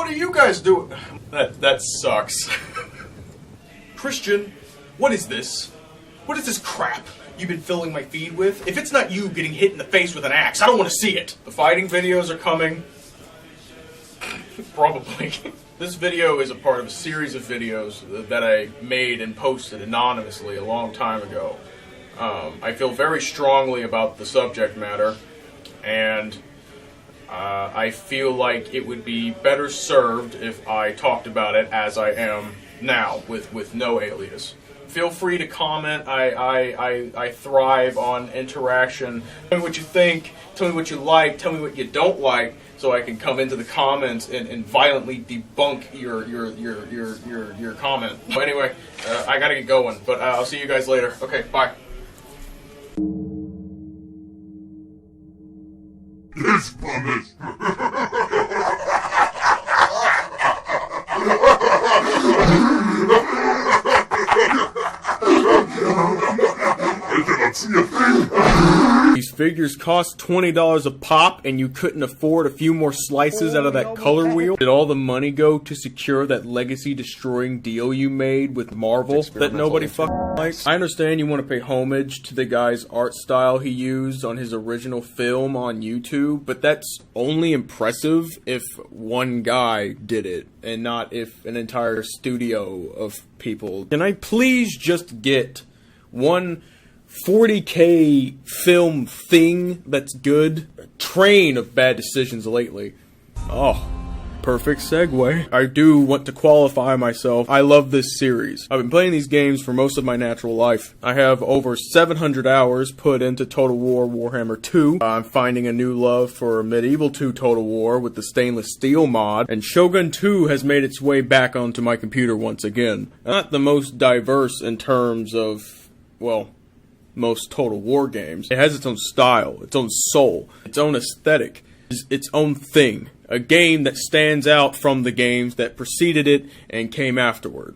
what are you guys doing? That sucks. Christian, what is this? What is this crap you've been filling my feed with? If it's not you getting hit in the face with an axe, I don't want to see it. The fighting videos are coming. Probably. This video is a part of a series of videos that I made and posted anonymously a long time ago. I feel very strongly about the subject matter, and I feel like it would be better served if I talked about it as I am now, with no alias. Feel free to comment. I thrive on interaction. Tell me what you think, tell me what you like, tell me what you don't like, so I can come into the comments and violently debunk your comment. But anyway, I gotta get going, but I'll see you guys later. Okay, bye. Yes, promise. I cannot see a thing. These figures cost $20 a pop, and you couldn't afford a few more slices out of that color wheel? Did all the money go to secure that legacy-destroying deal you made with Marvel that nobody fucking likes? I understand you want to pay homage to the guy's art style he used on his original film on YouTube, but that's only impressive if one guy did it, and not if an entire studio of people. Can I please just get one 40K film thing that's good? A train of bad decisions lately. Oh, perfect segue. I do want to qualify myself. I love this series. I've been playing these games for most of my natural life. I have over 700 hours put into Total War Warhammer 2. I'm finding a new love for Medieval 2 Total War with the stainless steel mod, and Shogun 2 has made its way back onto my computer once again. Not the most diverse in terms of, well, most Total War games. It has its own style, its own soul, its own aesthetic, its own thing. A game that stands out from the games that preceded it and came afterward.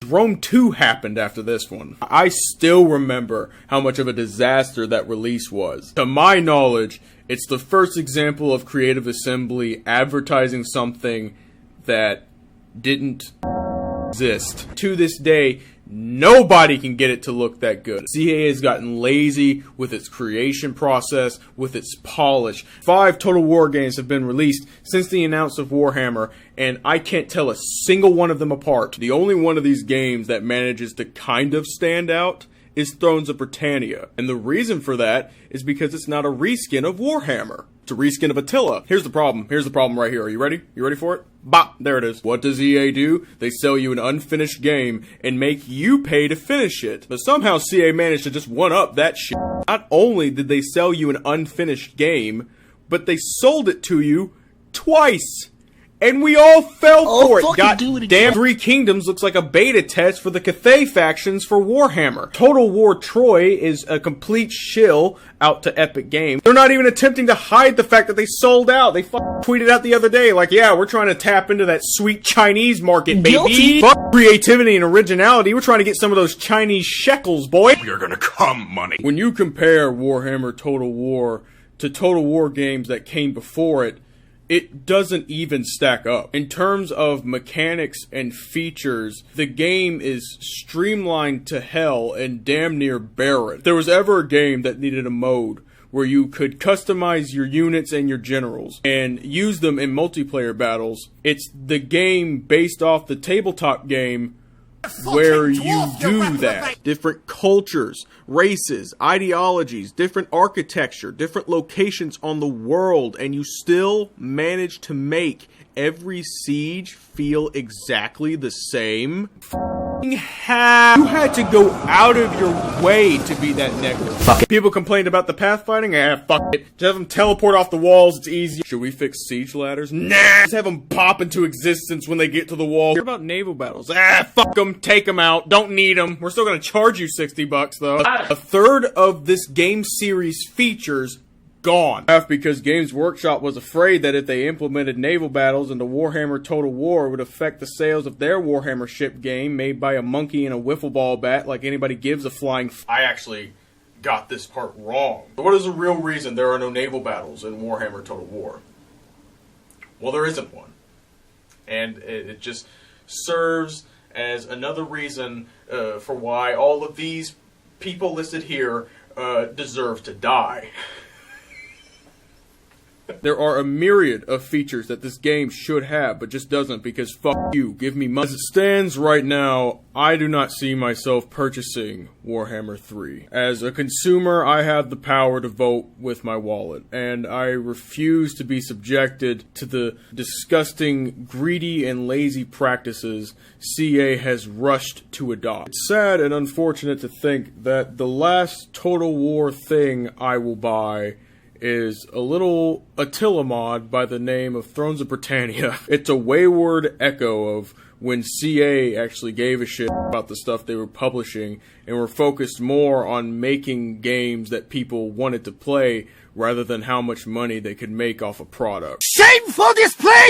Rome 2 happened after this one. I still remember how much of a disaster that release was. To my knowledge, it's the first example of Creative Assembly advertising something that didn't exist. To this day, nobody can get it to look that good. CA has gotten lazy with its creation process, with its polish. 5 Total War games have been released since the announcement of Warhammer, and I can't tell a single one of them apart. The only one of these games that manages to kind of stand out is Thrones of Britannia. And the reason for that is because it's not a reskin of Warhammer. It's a reskin of Attila. Here's the problem. Here's the problem right here. Are you ready? You ready for it? Bop! There it is. What does EA do? They sell you an unfinished game and make you pay to finish it. But somehow CA managed to just one-up that shit. Not only did they sell you an unfinished game, but they sold it to you twice. And we all fell for it. God damn, 3 Kingdoms looks like a beta test for the Cathay factions for Warhammer. Total War Troy is a complete shill out to Epic Games. They're not even attempting to hide the fact that they sold out. They tweeted out the other day, like, yeah, we're trying to tap into that sweet Chinese market, baby. Fuck creativity and originality. We're trying to get some of those Chinese shekels, boy. You're gonna come, money. When you compare Warhammer Total War to Total War games that came before it, it doesn't even stack up. In terms of mechanics and features, the game is streamlined to hell and damn near barren. If there was ever a game that needed a mode where you could customize your units and your generals and use them in multiplayer battles, it's the game based off the tabletop game where you do that. Different cultures, races, ideologies, different architecture, different locations on the world, and you still manage to make every siege feel exactly the same. You had to go out of your way to be that negative. Fuck it. People complained about the pathfinding. Fuck it. Just have them teleport off the walls. It's easy. Should we fix siege ladders? Nah. Just have them pop into existence when they get to the wall. What about naval battles? Fuck them. Take them out. Don't need them. We're still gonna charge you $60 though. A third of this game series features gone. Because Games Workshop was afraid that if they implemented naval battles into Warhammer Total War, it would affect the sales of their Warhammer ship game made by a monkey and a wiffle ball bat like anybody gives a flying I actually got this part wrong. What is the real reason there are no naval battles in Warhammer Total War? Well, there isn't one. And it just serves as another reason for why all of these people listed here deserve to die. There are a myriad of features that this game should have, but just doesn't because fuck you, give me money. As it stands right now, I do not see myself purchasing Warhammer 3. As a consumer, I have the power to vote with my wallet, and I refuse to be subjected to the disgusting, greedy, and lazy practices CA has rushed to adopt. It's sad and unfortunate to think that the last Total War thing I will buy is a little Attila mod by the name of Thrones of Britannia. It's a wayward echo of when CA actually gave a shit about the stuff they were publishing and were focused more on making games that people wanted to play rather than how much money they could make off a product. Shameful display!